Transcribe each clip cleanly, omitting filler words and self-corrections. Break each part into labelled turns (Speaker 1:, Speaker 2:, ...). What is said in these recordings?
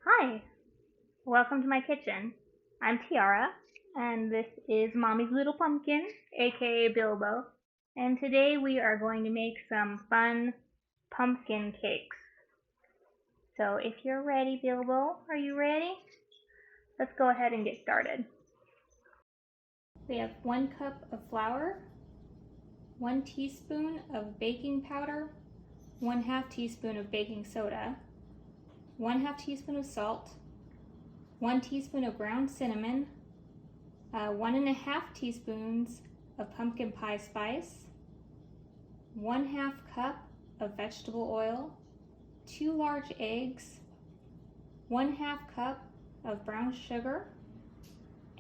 Speaker 1: Hi, welcome to my kitchen. I'm Tiara, and this is Mommy's Little Pumpkin, aka Bilbo. And today we are going to make some fun pumpkin cakes. So if you're ready, Bilbo, are you ready? Let's go ahead and get started. We have 1 cup of flour, 1 teaspoon of baking powder, 1/2 teaspoon of baking soda, 1/2 teaspoon of salt, 1 teaspoon of ground cinnamon, 1½ teaspoons of pumpkin pie spice, 1/2 cup of vegetable oil, 2 large eggs, 1/2 cup of brown sugar,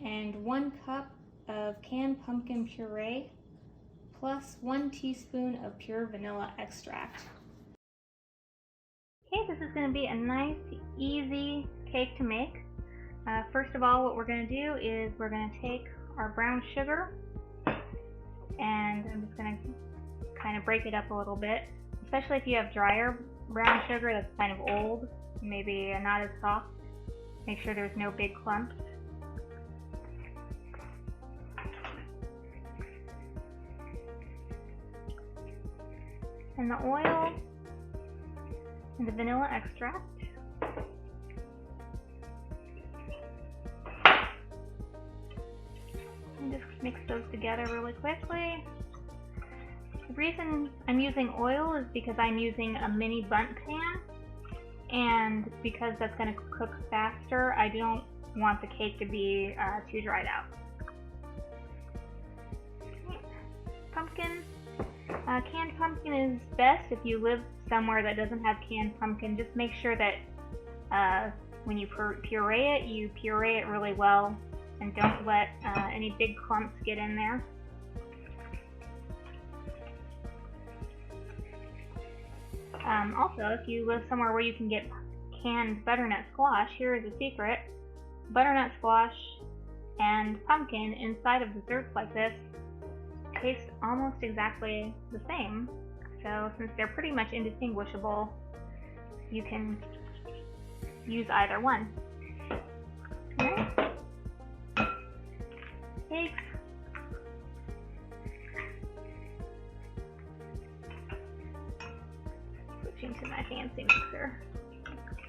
Speaker 1: and 1 cup of canned pumpkin puree, plus 1 teaspoon of pure vanilla extract. Okay, this is going to be a nice, easy cake to make. First of all, what we're going to do is we're going to take our brown sugar, and I'm just going to kind of break it up a little bit, especially if you have drier brown sugar that's kind of old, maybe not as soft. Make sure there's no big clumps. And the oil and the vanilla extract. And just mix those together really quickly. The reason I'm using oil is because I'm using a mini bundt pan, and because that's going to cook faster, I don't want the cake to be too dried out. Pumpkin. Canned pumpkin is best if you live somewhere that doesn't have canned pumpkin. Just make sure that when you puree it really well, and don't let any big clumps get in there. Also, if you live somewhere where you can get canned butternut squash, here is a secret. Butternut squash and pumpkin inside of desserts like this taste almost exactly the same. So since they're pretty much indistinguishable, you can use either one. Alright. Cakes. Switching to my fancy mixer.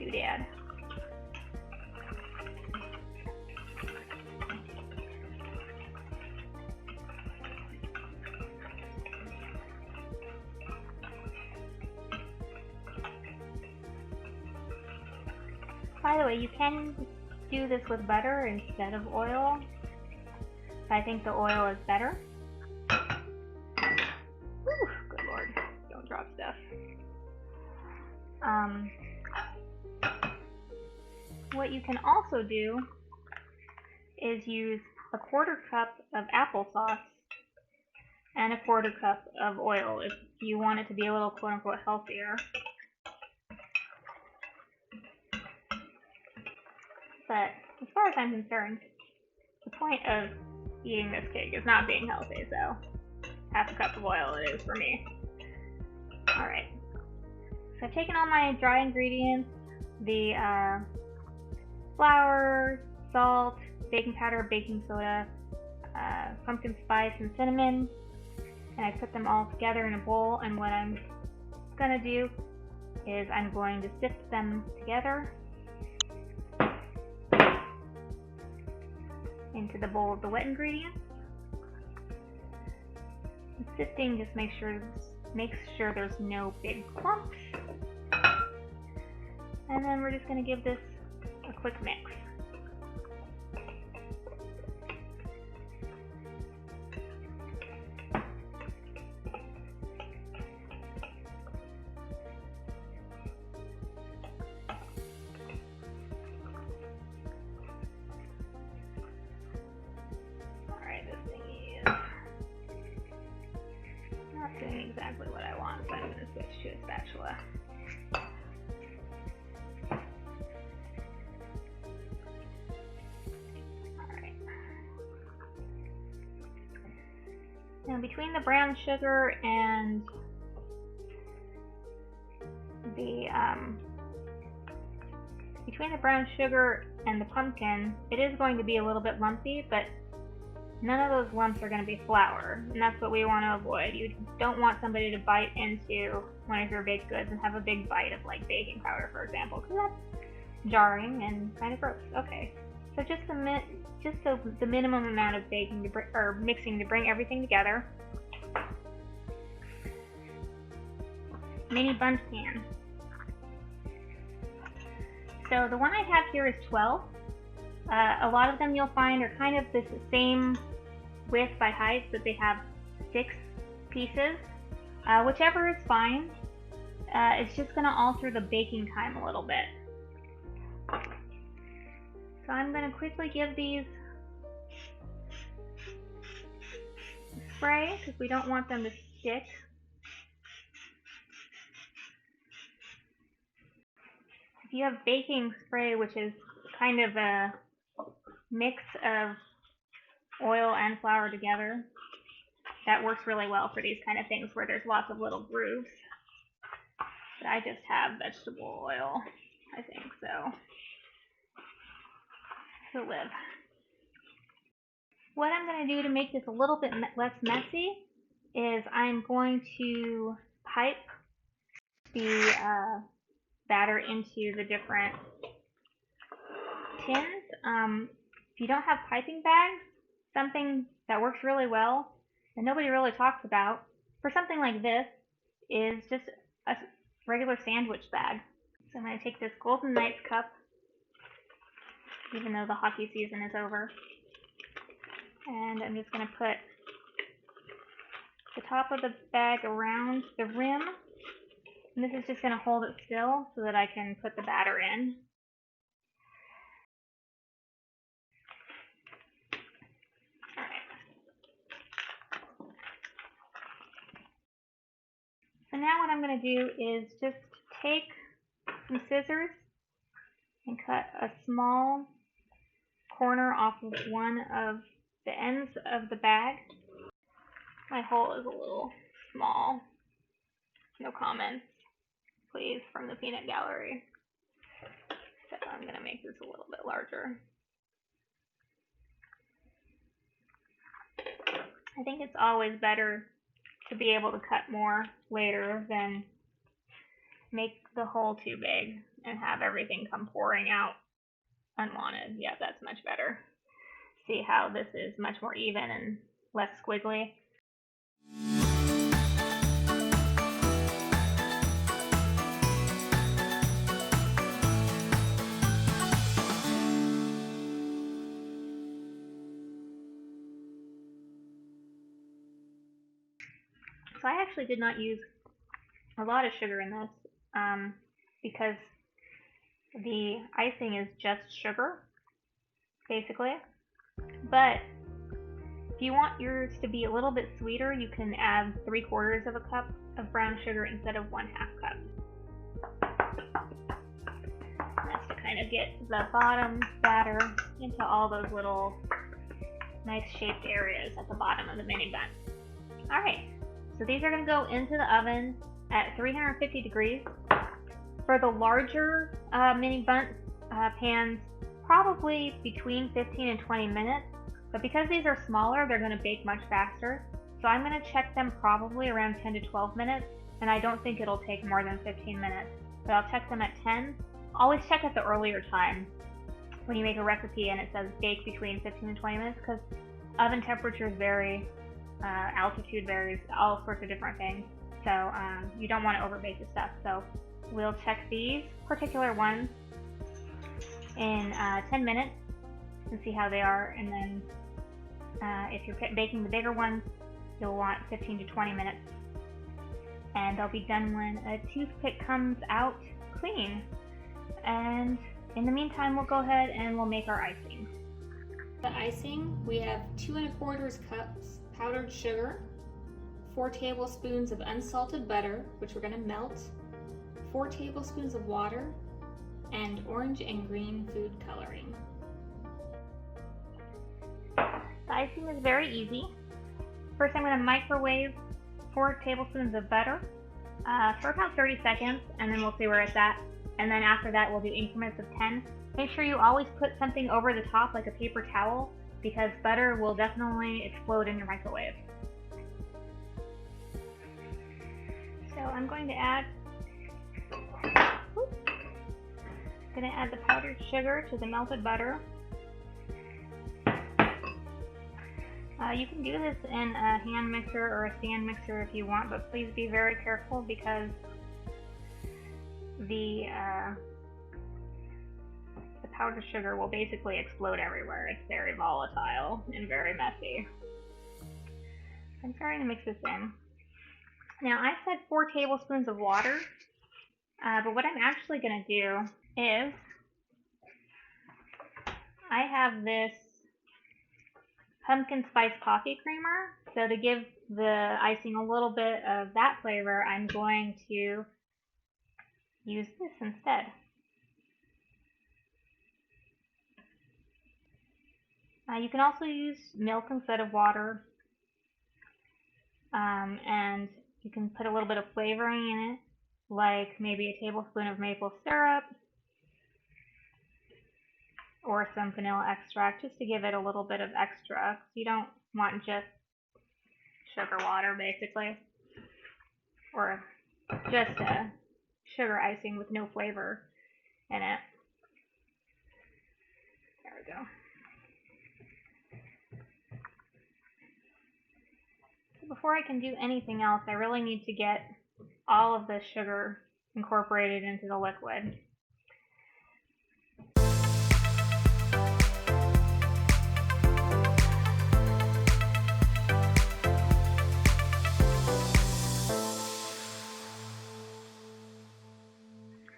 Speaker 1: Doodad. By the way, you can do this with butter instead of oil. I think the oil is better. Whew, good lord, don't drop stuff. What you can also do is use a 1/4 cup of applesauce and a 1/4 cup of oil if you want it to be a little quote-unquote healthier. But as far as I'm concerned, the point of eating this cake is not being healthy, so 1/2 cup of oil it is for me. Alright, so I've taken all my dry ingredients, the flour, salt, baking powder, baking soda, pumpkin spice, and cinnamon, and I put them all together in a bowl, and what I'm going to do is I'm going to sift them together into the bowl of the wet ingredients. And sifting just makes sure there's no big clumps. And then we're just going to give this a quick mix. Doing exactly what I want, so I'm going to switch to a spatula. Alright. Now between the brown sugar and the between the brown sugar and the pumpkin, it is going to be a little bit lumpy, but none of those lumps are going to be flour, and that's what we want to avoid. You don't want somebody to bite into one of your baked goods and have a big bite of like baking powder, for example, because that's jarring and kind of gross. Okay, so just the minimum amount of baking or mixing to bring everything together. Mini bundt pan. So the one I have here is 12. A lot of them you'll find are kind of the same width by height, but they have 6 pieces. Whichever is fine. It's just going to alter the baking time a little bit. So I'm going to quickly give these a spray because we don't want them to stick. If you have baking spray, which is kind of a mix of oil and flour together, that works really well for these kind of things where there's lots of little grooves. But I just have vegetable oil, I think, so it'll live. What I'm going to do to make this a little bit less messy is I'm going to pipe the batter into the different tins. If you don't have piping bags, something that works really well and nobody really talks about for something like this is just a regular sandwich bag. So I'm going to take this Golden Knights cup, even though the hockey season is over, and I'm just going to put the top of the bag around the rim. And this is just going to hold it still so that I can put the batter in. So now what I'm going to do is just take some scissors and cut a small corner off of one of the ends of the bag. My hole is a little small. No comments, please, from the peanut gallery. So I'm going to make this a little bit larger. I think it's always better to be able to cut more later than make the hole too big and have everything come pouring out unwanted. Yeah, that's much better. See how this is much more even and less squiggly. So I actually did not use a lot of sugar in this because the icing is just sugar, basically. But if you want yours to be a little bit sweeter, you can add 3/4 of a cup of brown sugar instead of 1/2 cup. That's to kind of get the bottom batter into all those little nice shaped areas at the bottom of the mini bun. Alright, so these are going to go into the oven at 350 degrees. For the larger mini bundt pans, probably between 15 and 20 minutes. But because these are smaller, they're going to bake much faster. So I'm going to check them probably around 10 to 12 minutes, and I don't think it'll take more than 15 minutes. But I'll check them at 10. Always check at the earlier time when you make a recipe and it says bake between 15 and 20 minutes, because oven temperatures vary, altitude varies, all sorts of different things. So you don't want to overbake the stuff. So we'll check these particular ones in 10 minutes and see how they are, and then if you're baking the bigger ones, you'll want 15 to 20 minutes, and they'll be done when a toothpick comes out clean. And in the meantime, we'll go ahead and we'll make our icing. The icing, we have 2 1/4 cups powdered sugar, 4 tablespoons of unsalted butter, which we're going to melt, 4 tablespoons of water, and orange and green food coloring. The icing is very easy. First, I'm going to microwave 4 tablespoons of butter for about 30 seconds, and then we'll see where it's at. and then after that we'll do increments of 10. Make sure you always put something over the top, like a paper towel, because butter will definitely explode in your microwave. So I'm going to add the powdered sugar to the melted butter. You can do this in a hand mixer or a stand mixer if you want, but please be very careful because the powdered sugar will basically explode everywhere. It's very volatile and very messy. I'm starting to mix this in. Now I said 4 tablespoons of water, but what I'm actually going to do is I have this pumpkin spice coffee creamer. So to give the icing a little bit of that flavor, I'm going to use this instead. You can also use milk instead of water, and you can put a little bit of flavoring in it, like maybe a tablespoon of maple syrup or some vanilla extract, just to give it a little bit of extra. You don't want just sugar water, basically, or just a sugar icing with no flavor in it. There we go. So before I can do anything else, I really need to get all of the sugar incorporated into the liquid.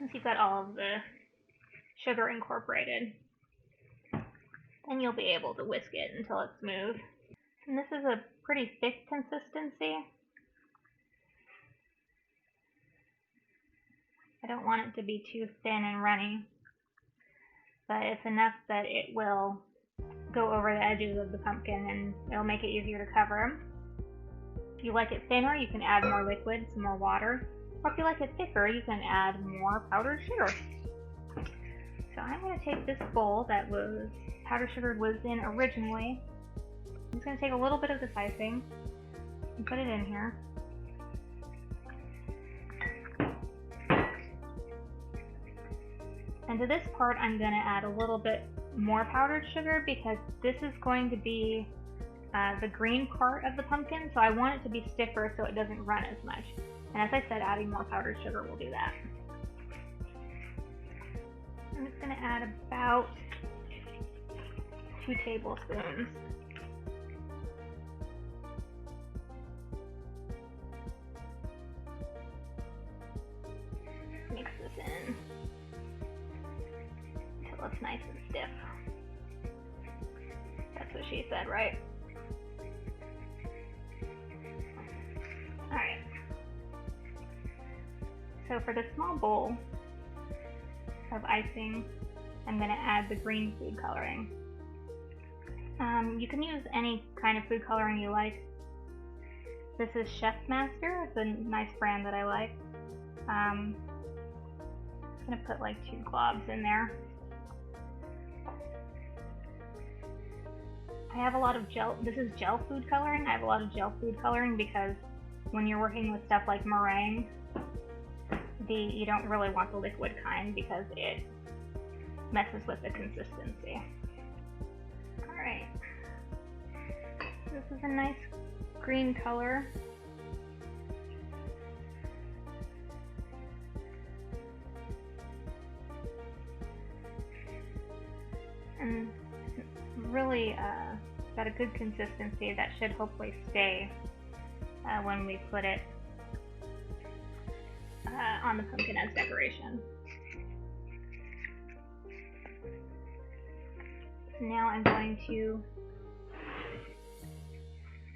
Speaker 1: Once you've got all of the sugar incorporated, then you'll be able to whisk it until it's smooth. And this is a pretty thick consistency. I don't want it to be too thin and runny, but it's enough that it will go over the edges of the pumpkin and it'll make it easier to cover them. If you like it thinner, you can add more liquid, some more water. Or if you like it thicker, you can add more powdered sugar. So I'm going to take this bowl that was powdered sugar was in originally. I'm just going to take a little bit of this icing and put it in here. And to this part, I'm going to add a little bit more powdered sugar because this is going to be the green part of the pumpkin, so I want it to be stiffer so it doesn't run as much. And as I said, adding more powdered sugar will do that. I'm just going to add about 2 tablespoons. Mix this in until it's nice and stiff. That's what she said, right? Alright. So for the small bowl of icing, I'm going to add the green food coloring. You can use any kind of food coloring you like. This is Chef Master. It's a nice brand that I like. I'm going to put like 2 globs in there. I have a lot of gel. This is gel food coloring. I have a lot of gel food coloring because when you're working with stuff like meringue, you don't really want the liquid kind because it messes with the consistency. Alright. This is a nice green color. And really got a good consistency that should hopefully stay when we put it on the pumpkin as decoration. Now I'm going to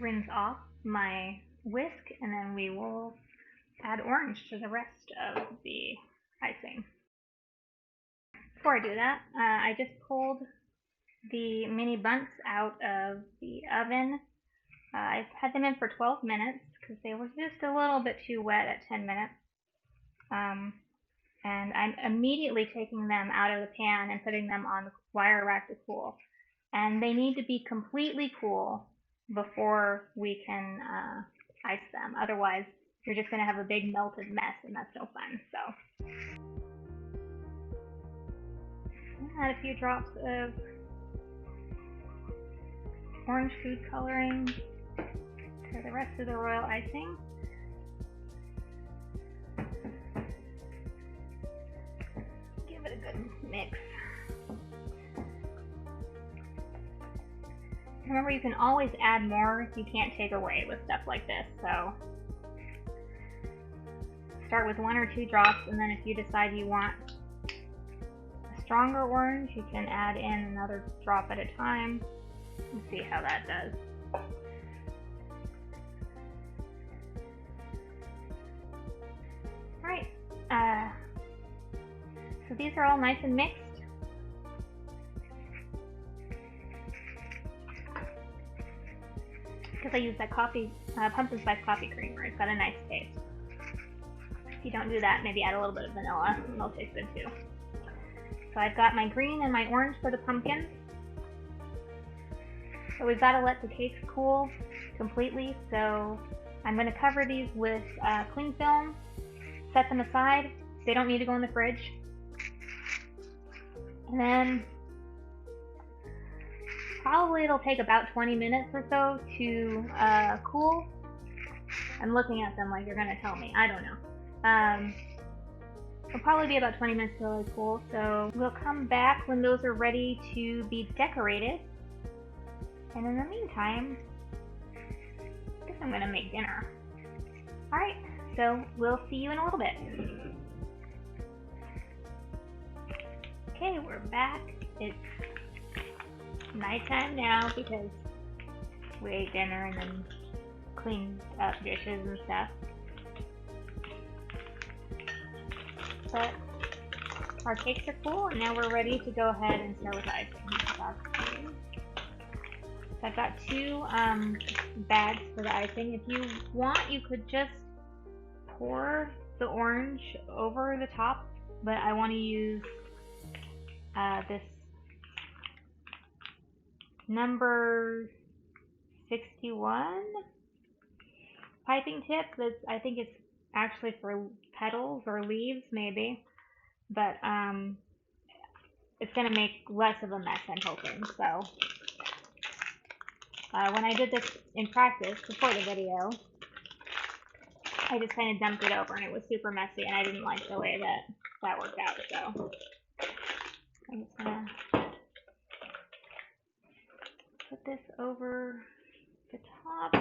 Speaker 1: rinse off my whisk and then we will add orange to the rest of the icing. Before I do that, I just pulled the mini bunts out of the oven. I've had them in for 12 minutes because they were just a little bit too wet at 10 minutes. And I'm immediately taking them out of the pan and putting them on the wire rack to cool. And they need to be completely cool before we can ice them. Otherwise, you're just going to have a big melted mess, and that's no fun. So, add a few drops of orange food coloring to the rest of the royal icing. Give it a good mix. Remember, you can always add more. You can't take away with stuff like this. So start with 1 or 2 drops, and then if you decide you want a stronger orange, you can add in another drop at a time and see how that does. Alright, so these are all nice and mixed. Because I use that pumpkin spice coffee creamer, it's got a nice taste. If you don't do that, maybe add a little bit of vanilla, and it'll taste good too. So I've got my green and my orange for the pumpkins. So we've got to let the cakes cool completely, so I'm going to cover these with cling film, set them aside. They don't need to go in the fridge. And then probably it'll take about 20 minutes or so to cool. I'm looking at them like you're going to tell me. I don't know. It'll probably be about 20 minutes till they cool, so we'll come back when those are ready to be decorated. And in the meantime, I guess I'm going to make dinner. Alright, so we'll see you in a little bit. Okay, we're back. It's nighttime now because we ate dinner and then cleaned up dishes and stuff. But our cakes are cool, and now we're ready to go ahead and start with icing. So I've got 2 bags for the icing. If you want, you could just pour the orange over the top, but I want to use this number 61 piping tip. I think it's actually for petals or leaves, maybe, but it's going to make less of a mess, I'm hoping. So when I did this in practice before the video, I just kind of dumped it over and it was super messy, and I didn't like the way that worked out. So I'm just going to put this over the top.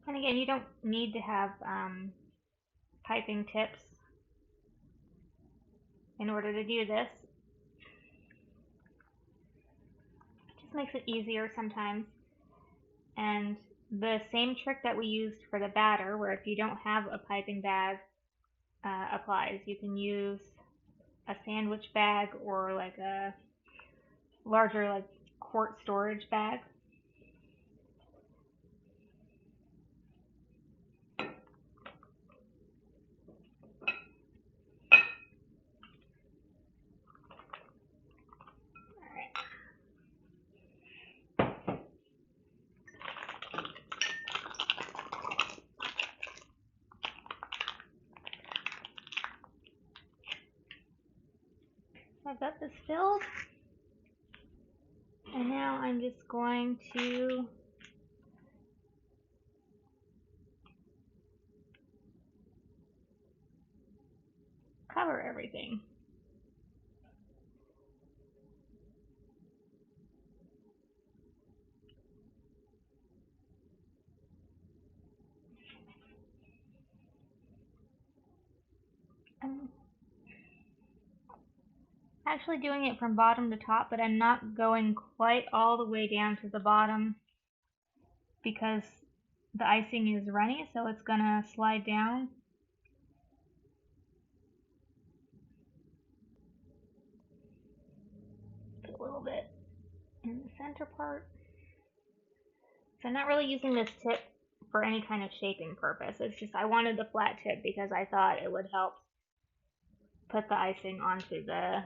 Speaker 1: And again, you don't need to have piping tips in order to do this. It just makes it easier sometimes. And the same trick that we used for the batter, where if you don't have a piping bag, applies. You can use a sandwich bag or like a larger like quart storage bag. I've got this filled, and now I'm just going to cover everything. I'm actually doing it from bottom to top, but I'm not going quite all the way down to the bottom because the icing is runny, so it's gonna slide down. little bit in the center part. So I'm not really using this tip for any kind of shaping purpose. It's just I wanted the flat tip because I thought it would help put the icing onto the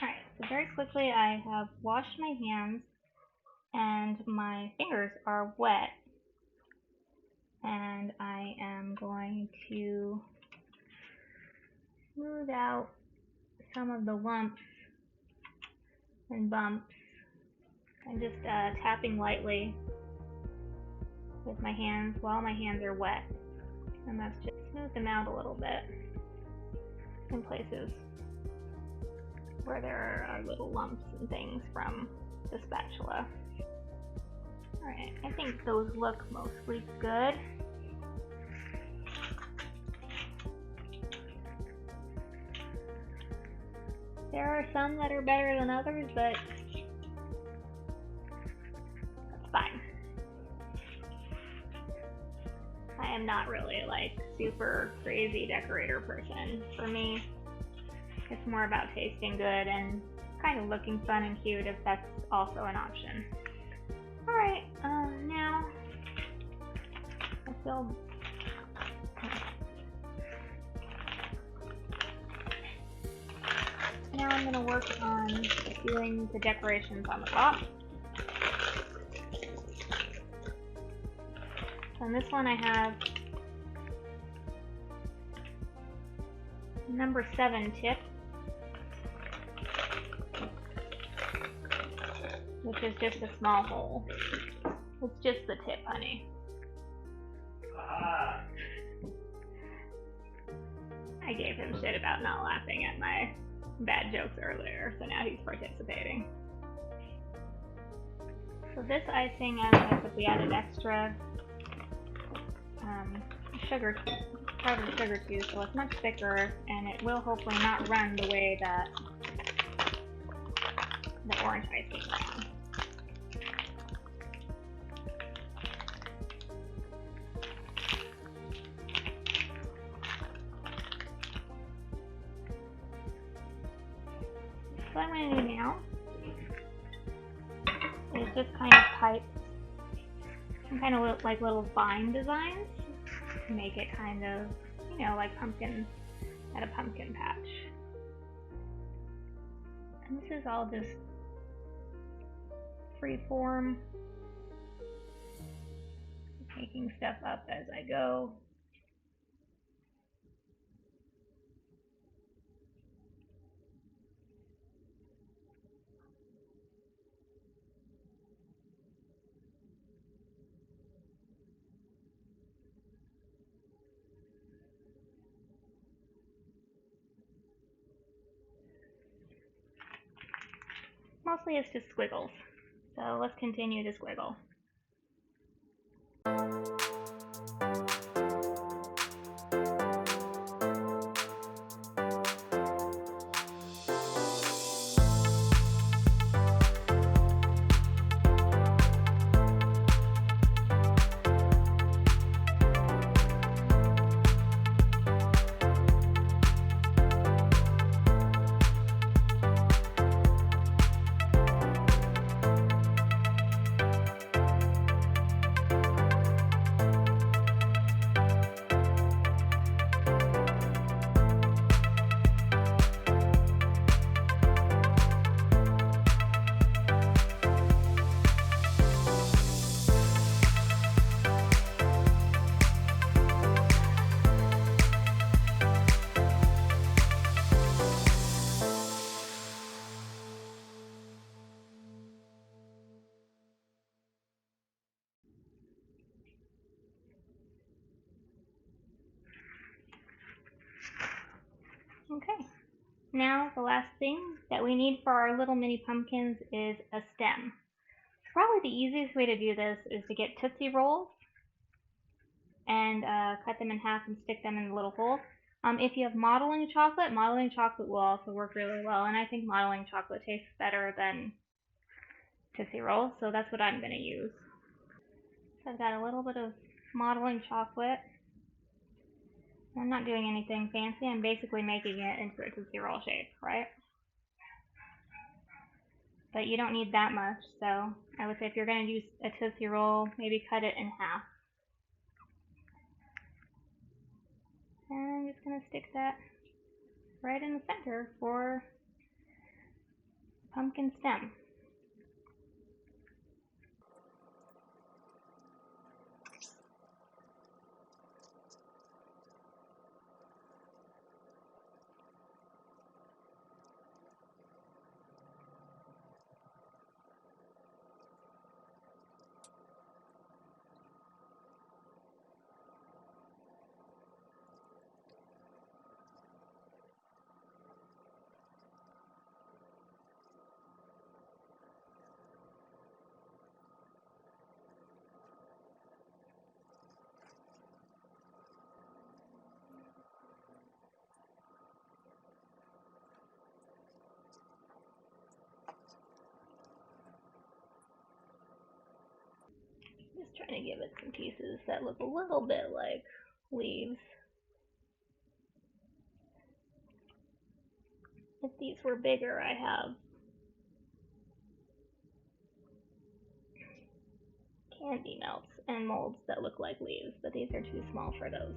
Speaker 1: Alright, so very quickly I have washed my hands and my fingers are wet, and I am going to smooth out some of the lumps and bumps. I'm just tapping lightly with my hands while my hands are wet, and that's just smooth them out a little bit in places where there are little lumps and things from the spatula. Alright, I think those look mostly good. There are some that are better than others, but that's fine. I am not really like super crazy decorator person. For me, it's more about tasting good and kind of looking fun and cute if that's also an option. Alright, now I'm going to work on doing the decorations on the top. So on this one I have number 7 tip, which is just a small hole. It's just the tip, honey. I gave him shit about not laughing at my bad jokes earlier, so now he's participating. So this icing, we added extra sugar, powdered sugar too, so it's much thicker, and it will hopefully not run the way that the orange icing ran. So what I'm going to do now is just kind of type some kind of like little vine designs to make it kind of, you know, like pumpkin at a pumpkin patch. And this is all just free form, making stuff up as I go. Mostly it's just squiggles, so let's continue to squiggle. now the last thing that we need for our little mini pumpkins is a stem. Probably the easiest way to do this is to get Tootsie Rolls and cut them in half and stick them in the little holes. If you have modeling chocolate will also work really well, and I think modeling chocolate tastes better than Tootsie Rolls, so that's what I'm going to use. So I've got a little bit of modeling chocolate. I'm not doing anything fancy, I'm basically making it into a Tootsie Roll shape, right? But you don't need that much, so I would say if you're going to use a Tootsie Roll, maybe cut it in half. And I'm just going to stick that right in the center for pumpkin stem. Just trying to give it some pieces that look a little bit like leaves. If these were bigger, I have candy melts and molds that look like leaves, but these are too small for those.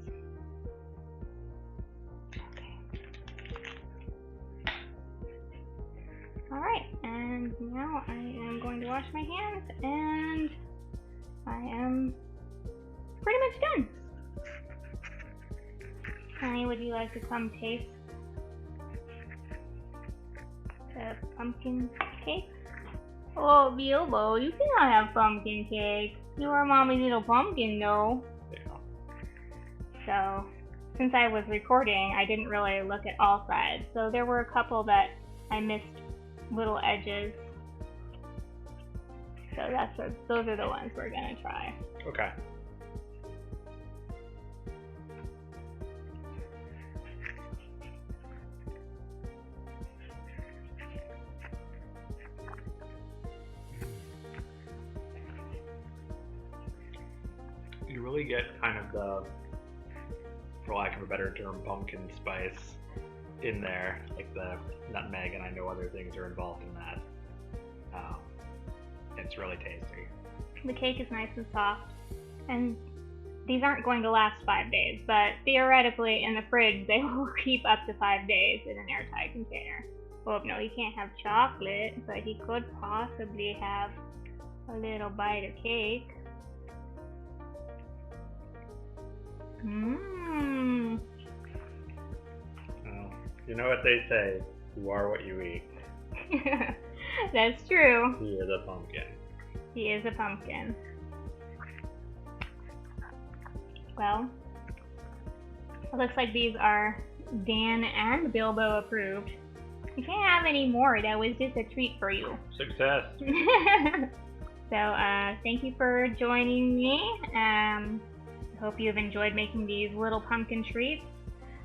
Speaker 1: Okay. Alright, and now I am going to wash my hands, and I am pretty much done. Honey, would you like to come taste the pumpkin cake? Oh, Bilbo, you cannot have pumpkin cake. You are Mommy's little pumpkin, though.
Speaker 2: Yeah.
Speaker 1: So, since I was recording, I didn't really look at all sides. So there were a couple that I missed little edges. So those are the ones we're gonna try.
Speaker 2: Okay. You really get kind of the, for lack of a better term, pumpkin spice in there, like the nutmeg, and I know other things are involved in that. It's really tasty.
Speaker 1: The cake is nice and soft, and these aren't going to last 5 days, but theoretically in the fridge they will keep up to 5 days in an airtight container. Well, no, he can't have chocolate, but he could possibly have a little bite of cake. Mmm.
Speaker 2: Well, you know what they say, you are what you eat.
Speaker 1: That's true.
Speaker 2: He is a pumpkin.
Speaker 1: He is a pumpkin. Well, it looks like these are Dan and Bilbo approved. You can't have any more. That was just a treat for you.
Speaker 2: Success.
Speaker 1: So, thank you for joining me. Hope you've enjoyed making these little pumpkin treats.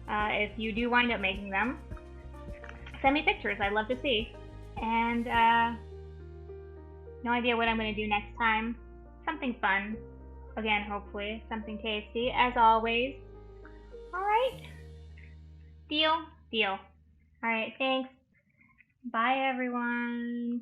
Speaker 1: If you do wind up making them, send me pictures. I'd love to see. And no idea what I'm going to do next time. Something fun. Again, hopefully. Something tasty, as always. Alright. Deal? Deal. Alright, thanks. Bye, everyone.